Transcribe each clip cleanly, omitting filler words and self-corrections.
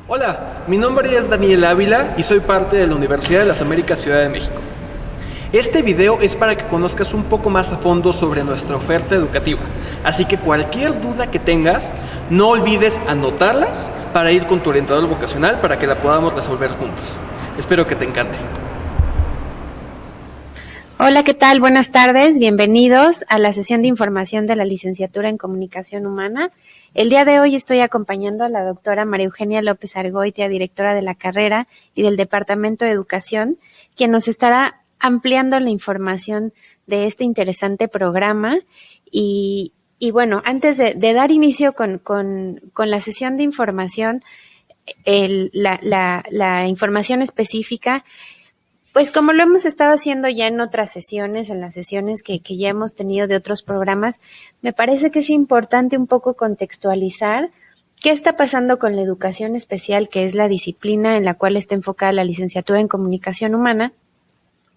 Hola, mi nombre es Daniel Ávila y soy parte de la Universidad de las Américas Ciudad de México. Este video es para que conozcas un poco más a fondo sobre nuestra oferta educativa, así que cualquier duda que tengas, no olvides anotarlas para ir con tu orientador vocacional para que la podamos resolver juntos. Espero que te encante. Hola, ¿qué tal? Buenas tardes, bienvenidos a la sesión de información de la Licenciatura en Comunicación Humana. El día de hoy estoy acompañando a la doctora María Eugenia López Argoitia, directora de la carrera y del Departamento de Educación, quien nos estará ampliando la información de este interesante programa. Y bueno, antes de dar inicio con la sesión de información, la información específica, pues como lo hemos estado haciendo ya en otras sesiones, en las sesiones que ya hemos tenido de otros programas, me parece que es importante un poco contextualizar qué está pasando con la educación especial, que es la disciplina en la cual está enfocada la licenciatura en Comunicación Humana,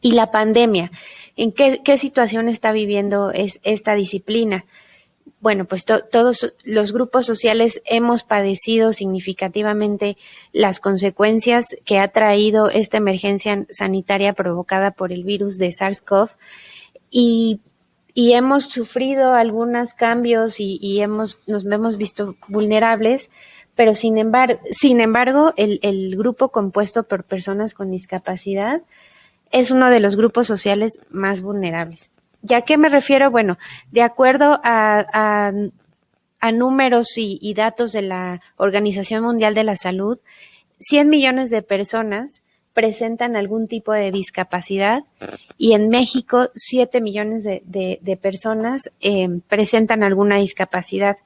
y la pandemia. ¿En qué situación está viviendo esta disciplina? Bueno, pues todos los grupos sociales hemos padecido significativamente las consecuencias que ha traído esta emergencia sanitaria provocada por el virus de SARS-CoV y hemos sufrido algunos cambios y nos hemos visto vulnerables, pero sin embargo el grupo compuesto por personas con discapacidad es uno de los grupos sociales más vulnerables. ¿Y a qué me refiero? Bueno, de acuerdo a números y datos de la Organización Mundial de la Salud, 100 millones de personas presentan algún tipo de discapacidad y en México 7 millones de personas presentan alguna discapacidad.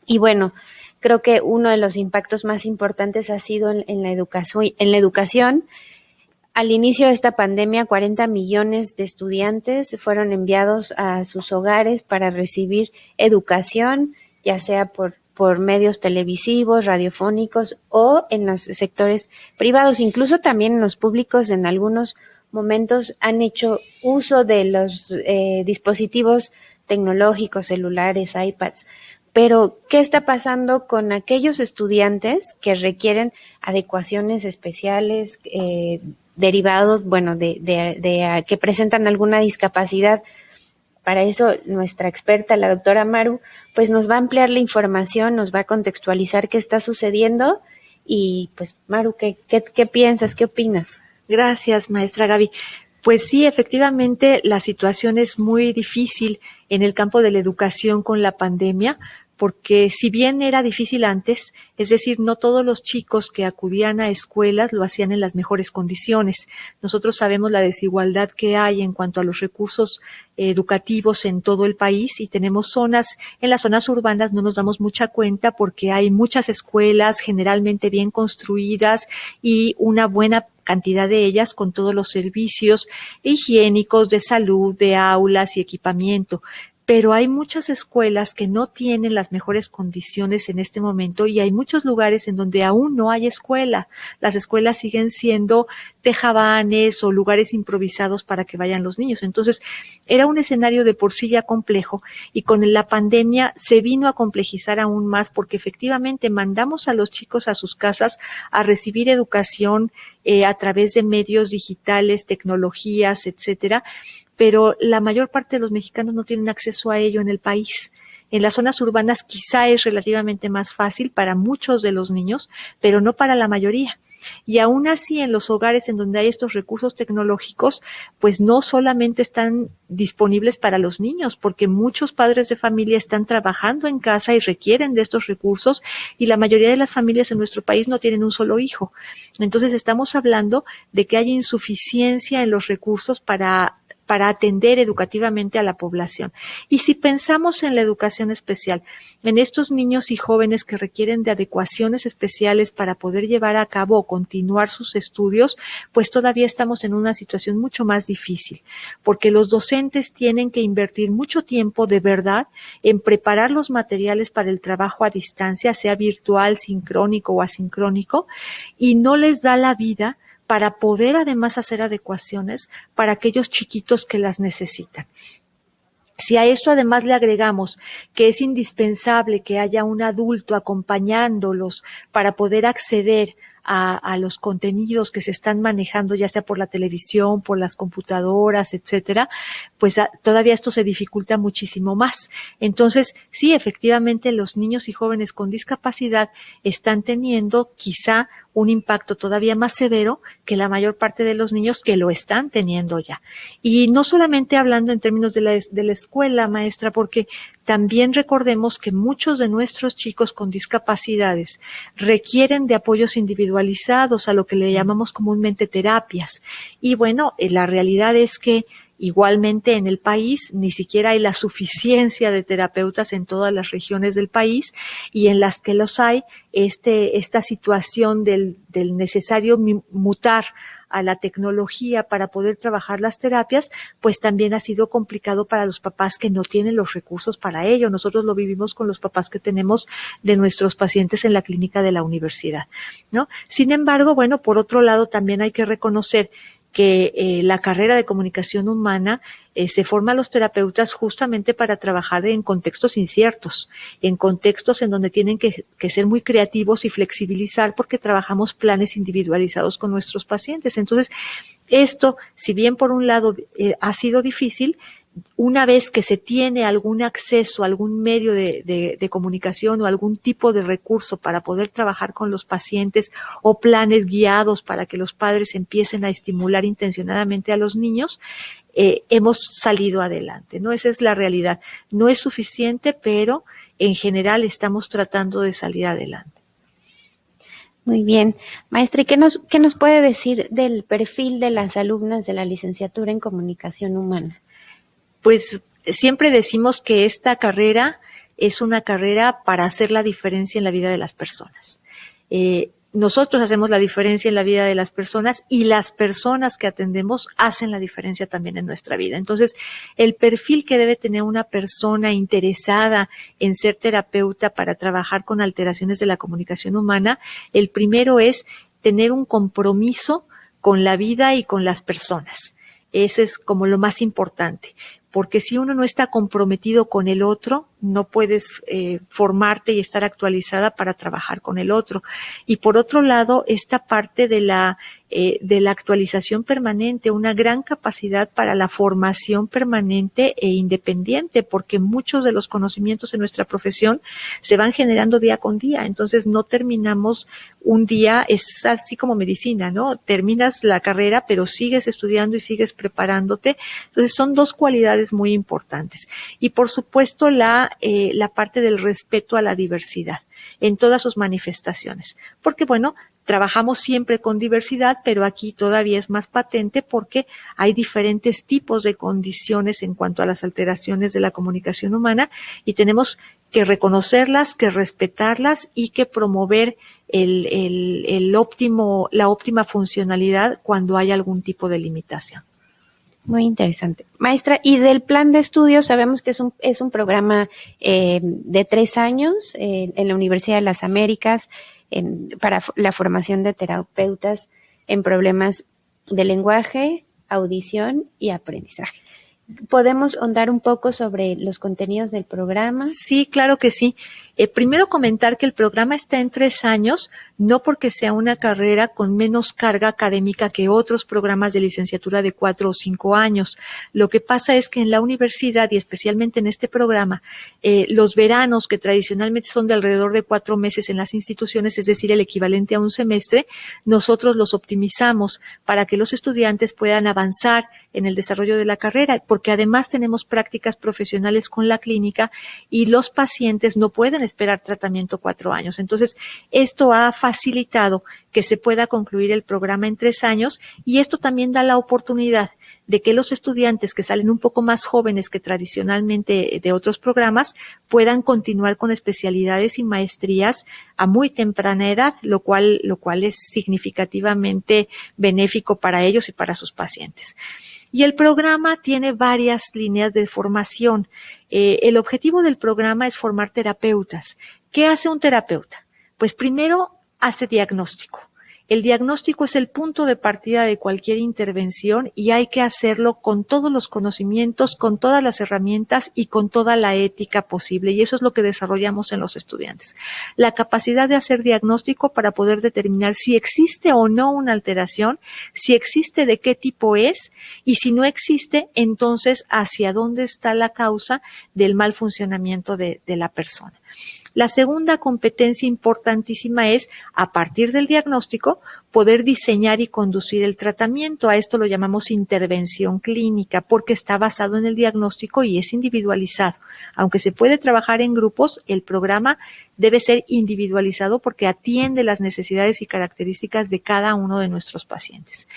Y bueno, creo que uno de los impactos más importantes ha sido en la educación. Al inicio de esta pandemia, 40 millones de estudiantes fueron enviados a sus hogares para recibir educación, ya sea por medios televisivos, radiofónicos o en los sectores privados. Incluso también en los públicos en algunos momentos han hecho uso de los dispositivos tecnológicos, celulares, iPads. Pero, ¿qué está pasando con aquellos estudiantes que requieren adecuaciones especiales, derivados, bueno, que presentan alguna discapacidad? Para eso nuestra experta, la doctora Maru, pues nos va a ampliar la información, nos va a contextualizar qué está sucediendo y pues Maru, ¿qué piensas? ¿Qué opinas? Gracias, maestra Gaby. Pues sí, efectivamente, la situación es muy difícil en el campo de la educación con la pandemia, porque si bien era difícil antes, es decir, no todos los chicos que acudían a escuelas lo hacían en las mejores condiciones. Nosotros sabemos la desigualdad que hay en cuanto a los recursos educativos en todo el país y tenemos zonas, en las zonas urbanas no nos damos mucha cuenta porque hay muchas escuelas generalmente bien construidas y una buena cantidad de ellas con todos los servicios higiénicos, de salud, de aulas y equipamiento. Pero hay muchas escuelas que no tienen las mejores condiciones en este momento y hay muchos lugares en donde aún no hay escuela. Las escuelas siguen siendo tejabanes o lugares improvisados para que vayan los niños. Entonces, era un escenario de por sí ya complejo y con la pandemia se vino a complejizar aún más porque efectivamente mandamos a los chicos a sus casas a recibir educación a través de medios digitales, tecnologías, etcétera, pero la mayor parte de los mexicanos no tienen acceso a ello en el país. En las zonas urbanas quizá es relativamente más fácil para muchos de los niños, pero no para la mayoría. Y aún así, en los hogares en donde hay estos recursos tecnológicos, pues no solamente están disponibles para los niños, porque muchos padres de familia están trabajando en casa y requieren de estos recursos, y la mayoría de las familias en nuestro país no tienen un solo hijo. Entonces, estamos hablando de que hay insuficiencia en los recursos para atender educativamente a la población. Y si pensamos en la educación especial, en estos niños y jóvenes que requieren de adecuaciones especiales para poder llevar a cabo o continuar sus estudios, pues todavía estamos en una situación mucho más difícil, porque los docentes tienen que invertir mucho tiempo de verdad en preparar los materiales para el trabajo a distancia, sea virtual, sincrónico o asincrónico, y no les da la vida para poder además hacer adecuaciones para aquellos chiquitos que las necesitan. Si a esto además le agregamos que es indispensable que haya un adulto acompañándolos para poder acceder a los contenidos que se están manejando, ya sea por la televisión, por las computadoras, etcétera, pues todavía esto se dificulta muchísimo más. Entonces, sí, efectivamente, los niños y jóvenes con discapacidad están teniendo quizá un impacto todavía más severo que la mayor parte de los niños que lo están teniendo ya. Y no solamente hablando en términos de la escuela, maestra, porque también recordemos que muchos de nuestros chicos con discapacidades requieren de apoyos individualizados, a lo que le llamamos comúnmente terapias. Y bueno, la realidad es que igualmente en el país ni siquiera hay la suficiencia de terapeutas en todas las regiones del país, y en las que los hay, esta situación del necesario mutar a la tecnología para poder trabajar las terapias, pues también ha sido complicado para los papás que no tienen los recursos para ello. Nosotros lo vivimos con los papás que tenemos de nuestros pacientes en la clínica de la universidad, ¿no? Sin embargo, bueno, por otro lado también hay que reconocer que la carrera de comunicación humana se forma a los terapeutas justamente para trabajar en contextos inciertos, en contextos en donde tienen que ser muy creativos y flexibilizar, porque trabajamos planes individualizados con nuestros pacientes. Entonces, esto, si bien por un lado ha sido difícil, una vez que se tiene algún acceso a algún medio de comunicación o algún tipo de recurso para poder trabajar con los pacientes, o planes guiados para que los padres empiecen a estimular intencionadamente a los niños, hemos salido adelante, ¿no? Esa es la realidad. No es suficiente, pero en general estamos tratando de salir adelante. Muy bien. Maestra, ¿y qué nos puede decir del perfil de las alumnas de la licenciatura en Comunicación Humana? Pues siempre decimos que esta carrera es una carrera para hacer la diferencia en la vida de las personas. Nosotros hacemos la diferencia en la vida de las personas, y las personas que atendemos hacen la diferencia también en nuestra vida. Entonces, el perfil que debe tener una persona interesada en ser terapeuta para trabajar con alteraciones de la comunicación humana, el primero es tener un compromiso con la vida y con las personas. Ese es como lo más importante, porque si uno no está comprometido con el otro, no puedes formarte y estar actualizada para trabajar con el otro. Y por otro lado, esta parte de la actualización permanente, una gran capacidad para la formación permanente e independiente, porque muchos de los conocimientos en nuestra profesión se van generando día con día. Entonces no terminamos un día, es así como medicina, ¿no? Terminas la carrera, pero sigues estudiando y sigues preparándote. Entonces son dos cualidades muy importantes. Y por supuesto la parte del respeto a la diversidad en todas sus manifestaciones, porque bueno, trabajamos siempre con diversidad, pero aquí todavía es más patente porque hay diferentes tipos de condiciones en cuanto a las alteraciones de la comunicación humana, y tenemos que reconocerlas, que respetarlas y que promover la óptima funcionalidad cuando hay algún tipo de limitación. Muy interesante. Maestra, y del plan de estudios, sabemos que es un programa de 3 años en la Universidad de las Américas para la formación de terapeutas en problemas de lenguaje, audición y aprendizaje. ¿Podemos ahondar un poco sobre los contenidos del programa? Sí, claro que sí. Primero comentar que el programa está en 3 años, no porque sea una carrera con menos carga académica que otros programas de licenciatura de 4 o 5 años. Lo que pasa es que en la universidad, y especialmente en este programa, los veranos, que tradicionalmente son de alrededor de 4 meses en las instituciones, es decir, el equivalente a un semestre, nosotros los optimizamos para que los estudiantes puedan avanzar en el desarrollo de la carrera, porque además tenemos prácticas profesionales con la clínica y los pacientes no pueden esperar tratamiento 4 años. Entonces, esto ha facilitado que se pueda concluir el programa en 3 años, y esto también da la oportunidad de que los estudiantes que salen un poco más jóvenes que tradicionalmente de otros programas puedan continuar con especialidades y maestrías a muy temprana edad, lo cual es significativamente benéfico para ellos y para sus pacientes. Y el programa tiene varias líneas de formación. El objetivo del programa es formar terapeutas. ¿Qué hace un terapeuta? Pues primero hace diagnóstico. El diagnóstico es el punto de partida de cualquier intervención y hay que hacerlo con todos los conocimientos, con todas las herramientas y con toda la ética posible. Y eso es lo que desarrollamos en los estudiantes. La capacidad de hacer diagnóstico para poder determinar si existe o no una alteración, si existe, de qué tipo es, y si no existe, entonces hacia dónde está la causa del mal funcionamiento de la persona. La segunda competencia importantísima es, a partir del diagnóstico, poder diseñar y conducir el tratamiento. A esto lo llamamos intervención clínica, porque está basado en el diagnóstico y es individualizado. Aunque se puede trabajar en grupos, el programa debe ser individualizado porque atiende las necesidades y características de cada uno de nuestros pacientes.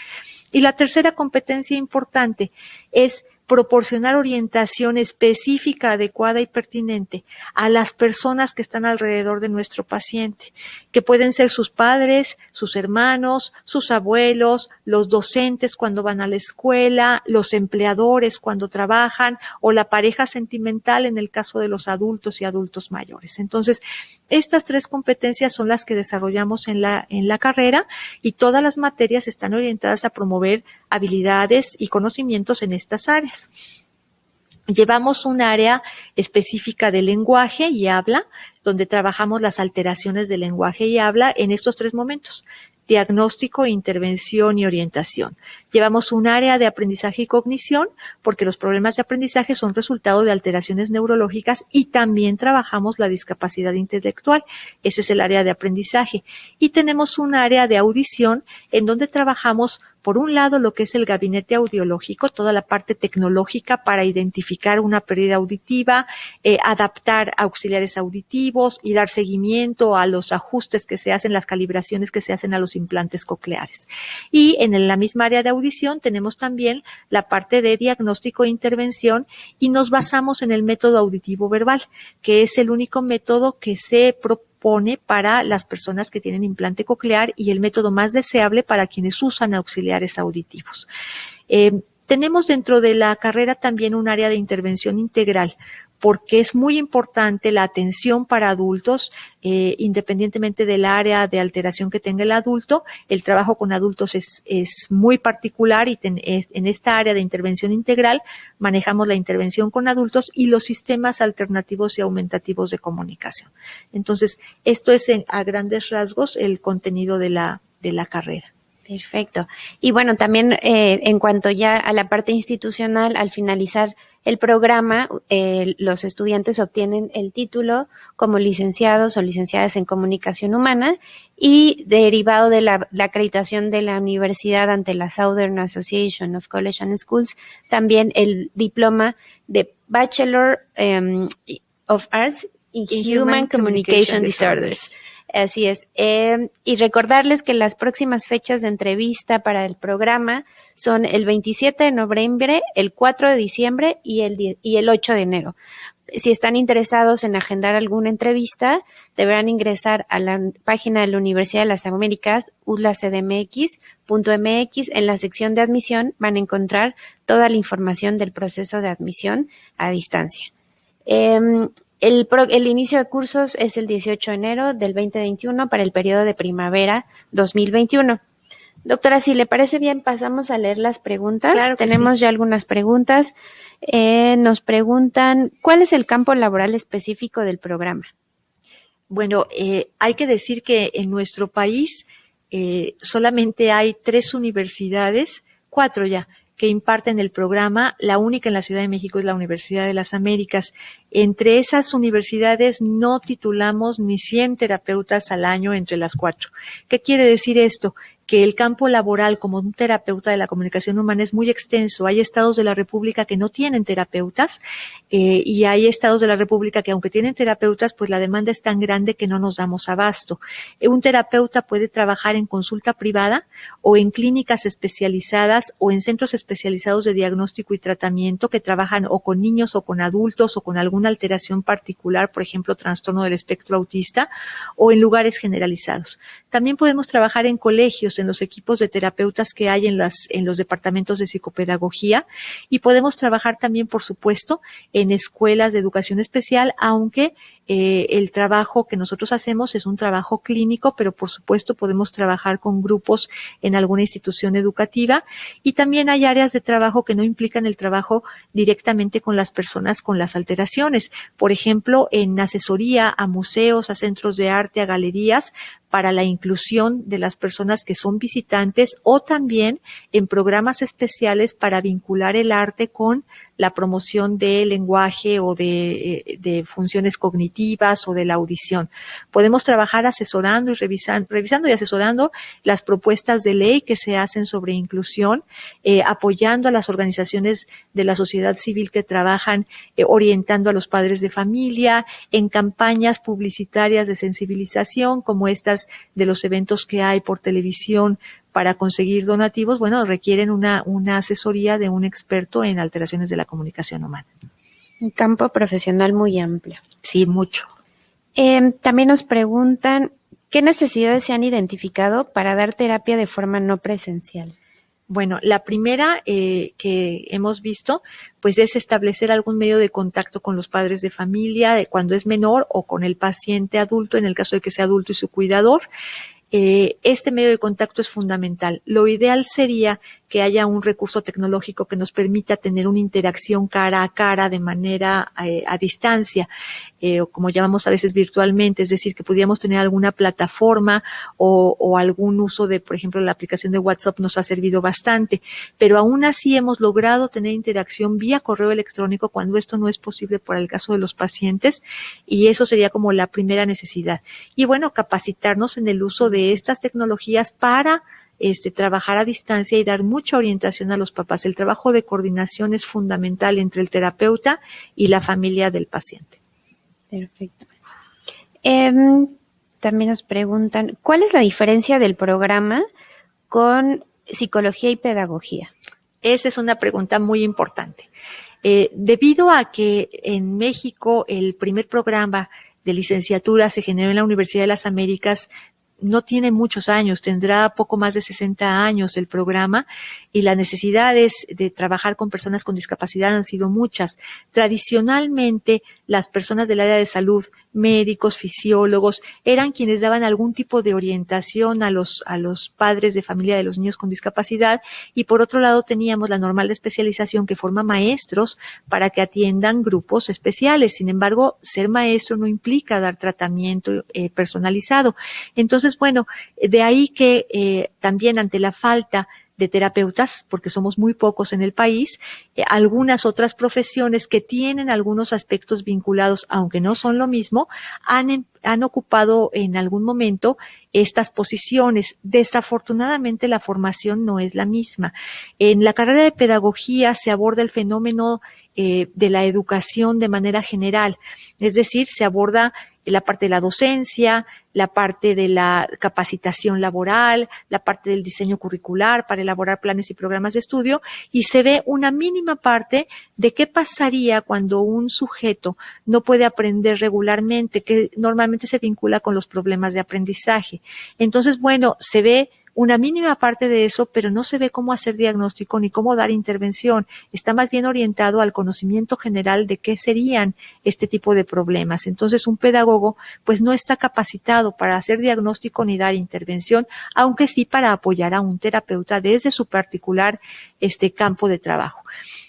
Y la tercera competencia importante es proporcionar orientación específica, adecuada y pertinente a las personas que están alrededor de nuestro paciente, que pueden ser sus padres, sus hermanos, sus abuelos, los docentes cuando van a la escuela, los empleadores cuando trabajan o la pareja sentimental en el caso de los adultos y adultos mayores. Entonces, estas tres competencias son las que desarrollamos en la carrera y todas las materias están orientadas a promover habilidades y conocimientos en estas áreas. Llevamos un área específica de lenguaje y habla, donde trabajamos las alteraciones de lenguaje y habla en estos tres momentos: diagnóstico, intervención y orientación. Llevamos un área de aprendizaje y cognición, porque los problemas de aprendizaje son resultado de alteraciones neurológicas, y también trabajamos la discapacidad intelectual. Ese es el área de aprendizaje. Y tenemos un área de audición en donde trabajamos, por un lado, lo que es el gabinete audiológico, toda la parte tecnológica para identificar una pérdida auditiva, adaptar auxiliares auditivos y dar seguimiento a los ajustes que se hacen, las calibraciones que se hacen a los implantes cocleares. Y en la misma área de audición tenemos también la parte de diagnóstico e intervención, y nos basamos en el método auditivo verbal, que es el único método que se propone para las personas que tienen implante coclear y el método más deseable para quienes usan auxiliares auditivos. Tenemos dentro de la carrera también un área de intervención integral, porque es muy importante la atención para adultos, independientemente del área de alteración que tenga el adulto. El trabajo con adultos es muy particular, y en esta área de intervención integral manejamos la intervención con adultos y los sistemas alternativos y aumentativos de comunicación. Entonces, esto es a grandes rasgos el contenido de la carrera. Perfecto. Y bueno, también en cuanto ya a la parte institucional, al finalizar el programa, los estudiantes obtienen el título como licenciados o licenciadas en comunicación humana, y derivado de la acreditación de la universidad ante la Southern Association of Colleges and Schools, también el diploma de Bachelor of Arts in Human Communication Disorders. Así es. Y recordarles que las próximas fechas de entrevista para el programa son el 27 de noviembre, el 4 de diciembre y el 8 de enero. Si están interesados en agendar alguna entrevista, deberán ingresar a la página de la Universidad de las Américas, uslacdmx.mx. En la sección de admisión van a encontrar toda la información del proceso de admisión a distancia. El inicio de cursos es el 18 de enero del 2021 para el periodo de primavera 2021. Doctora, si le parece bien, pasamos a leer las preguntas. Claro que Tenemos sí. ya algunas preguntas. Nos preguntan, ¿cuál es el campo laboral específico del programa? Bueno, hay que decir que en nuestro país solamente hay 3 universidades, 4 ya, que imparten el programa. La única en la Ciudad de México es la Universidad de las Américas. Entre esas universidades no titulamos ni 100 terapeutas al año entre las 4. ¿Qué quiere decir esto? Que el campo laboral como un terapeuta de la comunicación humana es muy extenso. Hay estados de la República que no tienen terapeutas, y hay estados de la República que, aunque tienen terapeutas, pues la demanda es tan grande que no nos damos abasto. Un terapeuta puede trabajar en consulta privada o en clínicas especializadas o en centros especializados de diagnóstico y tratamiento que trabajan o con niños o con adultos o con alguna alteración particular, por ejemplo, trastorno del espectro autista, o en lugares generalizados. También podemos trabajar en colegios, en los equipos de terapeutas que hay en los departamentos de psicopedagogía, y podemos trabajar también, por supuesto, en escuelas de educación especial, aunque El trabajo que nosotros hacemos es un trabajo clínico, pero por supuesto podemos trabajar con grupos en alguna institución educativa, y también hay áreas de trabajo que no implican el trabajo directamente con las personas con las alteraciones. Por ejemplo, en asesoría a museos, a centros de arte, a galerías, para la inclusión de las personas que son visitantes, o también en programas especiales para vincular el arte con la promoción del lenguaje o de funciones cognitivas o de la audición. Podemos trabajar asesorando y revisando y asesorando las propuestas de ley que se hacen sobre inclusión, apoyando a las organizaciones de la sociedad civil que trabajan orientando a los padres de familia, en campañas publicitarias de sensibilización como estas de los eventos que hay por televisión para conseguir donativos, requieren una asesoría de un experto en alteraciones de la comunicación humana. Un campo profesional muy amplio. Sí, mucho. También nos preguntan, ¿qué necesidades se han identificado para dar terapia de forma no presencial? Bueno, la primera que hemos visto, pues es establecer algún medio de contacto con los padres de familia cuando es menor, o con el paciente adulto, en el caso de que sea adulto y su cuidador. Este medio de contacto es fundamental. Lo ideal sería que haya un recurso tecnológico que nos permita tener una interacción cara a cara de manera a distancia, o como llamamos a veces virtualmente, es decir, que pudiéramos tener alguna plataforma o algún uso de, por ejemplo, la aplicación de WhatsApp nos ha servido bastante, pero aún así hemos logrado tener interacción vía correo electrónico cuando esto no es posible por el caso de los pacientes, y eso sería como la primera necesidad. Y capacitarnos en el uso de estas tecnologías para trabajar a distancia y dar mucha orientación a los papás. El trabajo de coordinación es fundamental entre el terapeuta y la familia del paciente. Perfecto. También nos preguntan, ¿cuál es la diferencia del programa con psicología y pedagogía? Esa es una pregunta muy importante. Debido a que en México el primer programa de licenciatura se generó en la Universidad de las Américas, no tiene muchos años, tendrá poco más de 60 años el programa, y las necesidades de trabajar con personas con discapacidad han sido muchas. Tradicionalmente, las personas del área de salud, médicos, fisiólogos, eran quienes daban algún tipo de orientación a los padres de familia de los niños con discapacidad, y por otro lado teníamos la normal de especialización que forma maestros para que atiendan grupos especiales. Sin embargo, ser maestro no implica dar tratamiento personalizado. Entonces, de ahí que también ante la falta de terapeutas, porque somos muy pocos en el país, algunas otras profesiones que tienen algunos aspectos vinculados, aunque no son lo mismo, han ocupado en algún momento estas posiciones. Desafortunadamente, la formación no es la misma. En la carrera de pedagogía se aborda el fenómeno de la educación de manera general, es decir, se aborda la parte de la docencia, la parte de la capacitación laboral, la parte del diseño curricular para elaborar planes y programas de estudio, y se ve una mínima parte de qué pasaría cuando un sujeto no puede aprender regularmente, que normalmente se vincula con los problemas de aprendizaje. Entonces, se ve una mínima parte de eso, pero no se ve cómo hacer diagnóstico ni cómo dar intervención. Está más bien orientado al conocimiento general de qué serían este tipo de problemas. Entonces, un pedagogo pues no está capacitado para hacer diagnóstico ni dar intervención, aunque sí para apoyar a un terapeuta desde su particular campo de trabajo.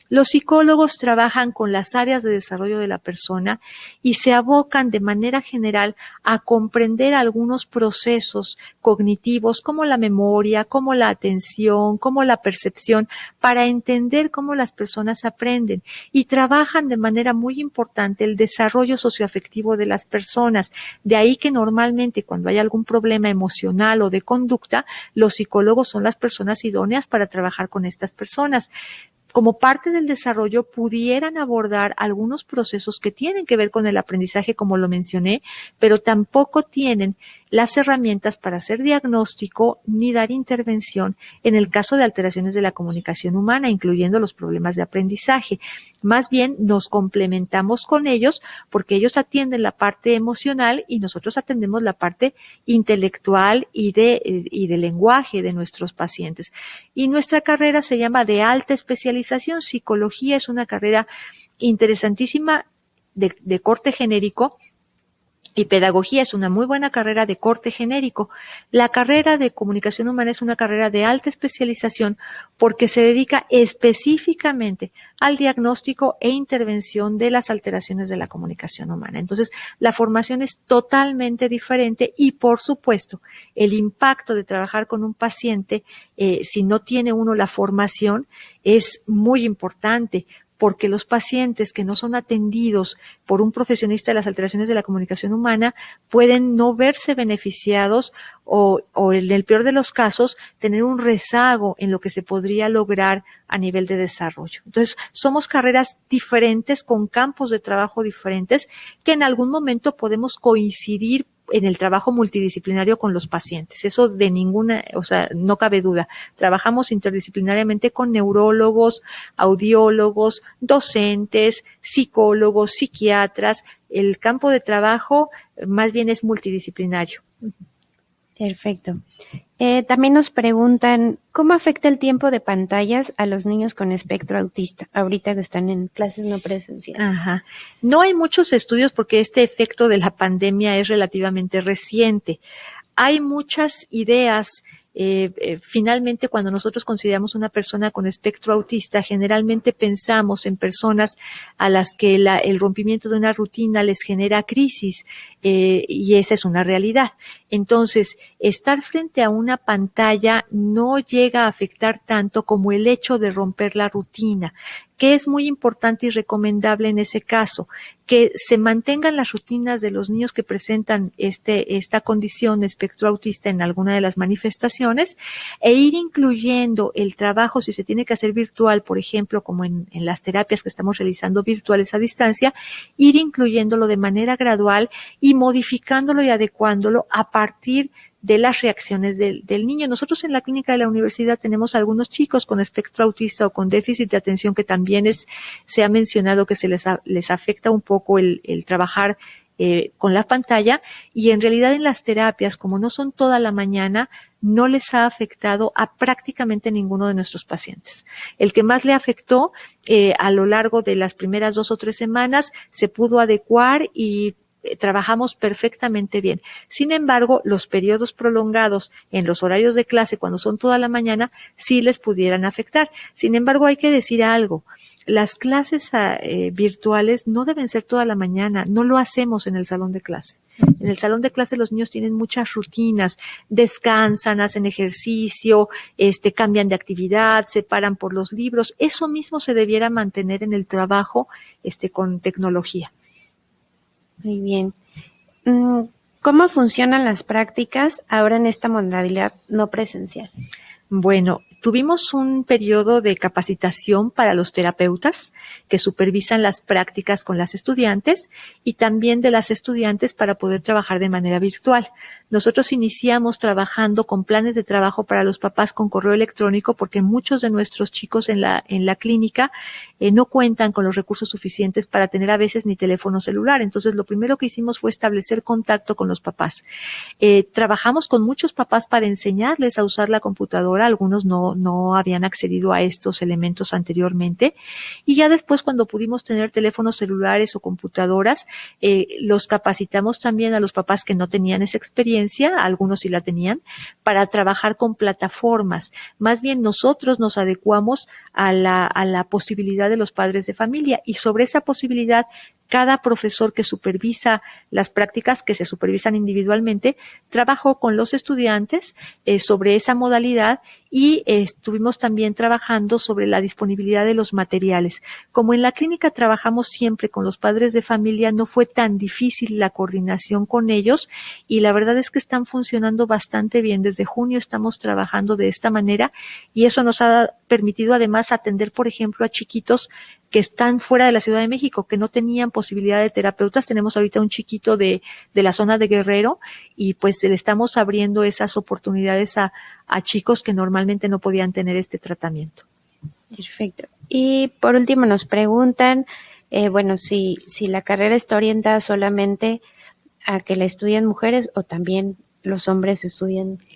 Los psicólogos trabajan con las áreas de desarrollo de la persona y se abocan de manera general a comprender algunos procesos cognitivos como la memoria, como la atención, como la percepción, para entender cómo las personas aprenden, y trabajan de manera muy importante el desarrollo socioafectivo de las personas. De ahí que normalmente cuando hay algún problema emocional o de conducta, los psicólogos son las personas idóneas para trabajar con estas personas. Como parte del desarrollo, pudieran abordar algunos procesos que tienen que ver con el aprendizaje, como lo mencioné, pero tampoco tienen las herramientas para hacer diagnóstico ni dar intervención en el caso de alteraciones de la comunicación humana, incluyendo los problemas de aprendizaje. Más bien nos complementamos con ellos porque ellos atienden la parte emocional y nosotros atendemos la parte intelectual y de lenguaje de nuestros pacientes. Y nuestra carrera se llama de alta especialización. Psicología es una carrera interesantísima de corte genérico, Y pedagogía es una muy buena carrera de corte genérico. La carrera de comunicación humana es una carrera de alta especialización porque se dedica específicamente al diagnóstico e intervención de las alteraciones de la comunicación humana. Entonces, la formación es totalmente diferente y, por supuesto, el impacto de trabajar con un paciente, si no tiene uno la formación, es muy importante, porque los pacientes que no son atendidos por un profesionista de las alteraciones de la comunicación humana pueden no verse beneficiados o en el peor de los casos tener un rezago en lo que se podría lograr a nivel de desarrollo. Entonces, somos carreras diferentes con campos de trabajo diferentes que en algún momento podemos coincidir en el trabajo multidisciplinario con los pacientes. Eso de ninguna, no cabe duda. Trabajamos interdisciplinariamente con neurólogos, audiólogos, docentes, psicólogos, psiquiatras. El campo de trabajo más bien es multidisciplinario. Perfecto. También nos preguntan, ¿cómo afecta el tiempo de pantallas a los niños con espectro autista, ahorita que están en clases no presenciales? Ajá. No hay muchos estudios porque este efecto de la pandemia es relativamente reciente. Hay muchas ideas. Finalmente, cuando nosotros consideramos una persona con espectro autista, generalmente pensamos en personas a las que el rompimiento de una rutina les genera crisis, y esa es una realidad. Entonces, estar frente a una pantalla no llega a afectar tanto como el hecho de romper la rutina, que es muy importante y recomendable en ese caso, que se mantengan las rutinas de los niños que presentan esta condición de espectro autista en alguna de las manifestaciones e ir incluyendo el trabajo, si se tiene que hacer virtual, por ejemplo, como en las terapias que estamos realizando virtuales a distancia, ir incluyéndolo de manera gradual y modificándolo y adecuándolo a partir de las reacciones del niño. Nosotros en la clínica de la universidad tenemos algunos chicos con espectro autista o con déficit de atención que también se ha mencionado que se les afecta un poco el trabajar con la pantalla, y en realidad en las terapias, como no son toda la mañana, no les ha afectado a prácticamente ninguno de nuestros pacientes. El que más le afectó a lo largo de las primeras 2 o 3 semanas se pudo adecuar y trabajamos perfectamente bien. Sin embargo, los periodos prolongados en los horarios de clase, cuando son toda la mañana, sí les pudieran afectar. Sin embargo, hay que decir algo. Las clases virtuales no deben ser toda la mañana, no lo hacemos en el salón de clase. En el salón de clase los niños tienen muchas rutinas, descansan, hacen ejercicio, cambian de actividad, se paran por los libros. Eso mismo se debiera mantener en el trabajo con tecnología. Muy bien. ¿Cómo funcionan las prácticas ahora en esta modalidad no presencial? Bueno, tuvimos un periodo de capacitación para los terapeutas que supervisan las prácticas con las estudiantes y también de las estudiantes para poder trabajar de manera virtual. Nosotros iniciamos trabajando con planes de trabajo para los papás con correo electrónico porque muchos de nuestros chicos en la clínica no cuentan con los recursos suficientes para tener a veces ni teléfono celular. Entonces, lo primero que hicimos fue establecer contacto con los papás. Trabajamos con muchos papás para enseñarles a usar la computadora. Algunos no habían accedido a estos elementos anteriormente. Y ya después, cuando pudimos tener teléfonos celulares o computadoras, los capacitamos también a los papás que no tenían esa experiencia, algunos sí la tenían, para trabajar con plataformas. Más bien nosotros nos adecuamos a la posibilidad de los padres de familia, y sobre esa posibilidad cada profesor que supervisa las prácticas, que se supervisan individualmente, trabajó con los estudiantes sobre esa modalidad, y estuvimos también trabajando sobre la disponibilidad de los materiales. Como en la clínica trabajamos siempre con los padres de familia, no fue tan difícil la coordinación con ellos, y la verdad es que están funcionando bastante bien. Desde junio estamos trabajando de esta manera, y eso nos ha permitido además atender, por ejemplo, a chiquitos que están fuera de la Ciudad de México, que no tenían posibilidad de terapeutas. Tenemos ahorita un chiquito de la zona de Guerrero, y pues le estamos abriendo esas oportunidades a chicos que normalmente no podían tener este tratamiento. Perfecto. Y por último nos preguntan, si la carrera está orientada solamente a que la estudien mujeres o también los hombres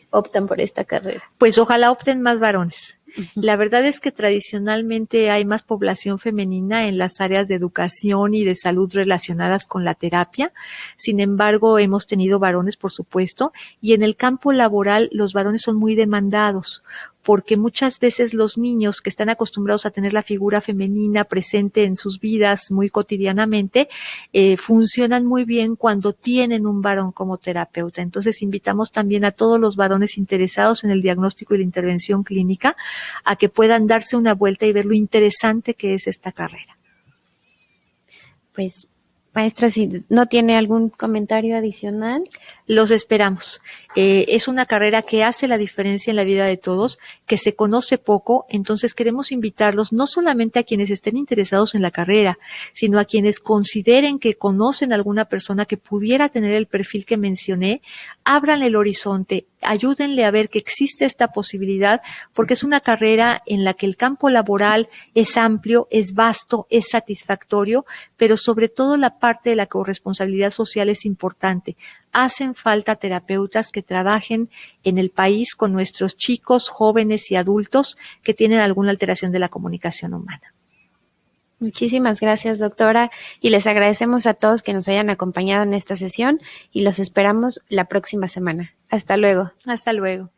optan por esta carrera. Pues ojalá opten más varones. La verdad es que tradicionalmente hay más población femenina en las áreas de educación y de salud relacionadas con la terapia. Sin embargo, hemos tenido varones, por supuesto, y en el campo laboral los varones son muy demandados, porque muchas veces los niños que están acostumbrados a tener la figura femenina presente en sus vidas muy cotidianamente, funcionan muy bien cuando tienen un varón como terapeuta. Entonces invitamos también a todos los varones interesados en el diagnóstico y la intervención clínica a que puedan darse una vuelta y ver lo interesante que es esta carrera. Pues, maestra, si no tiene algún comentario adicional. Los esperamos. Es una carrera que hace la diferencia en la vida de todos, que se conoce poco, entonces queremos invitarlos no solamente a quienes estén interesados en la carrera, sino a quienes consideren que conocen a alguna persona que pudiera tener el perfil que mencioné, abran el horizonte, ayúdenle a ver que existe esta posibilidad, porque es una carrera en la que el campo laboral es amplio, es vasto, es satisfactorio, pero sobre todo la parte de la corresponsabilidad social es importante. Hacen falta terapeutas que trabajen en el país con nuestros chicos, jóvenes y adultos que tienen alguna alteración de la comunicación humana. Muchísimas gracias, doctora, y les agradecemos a todos que nos hayan acompañado en esta sesión y los esperamos la próxima semana. Hasta luego. Hasta luego.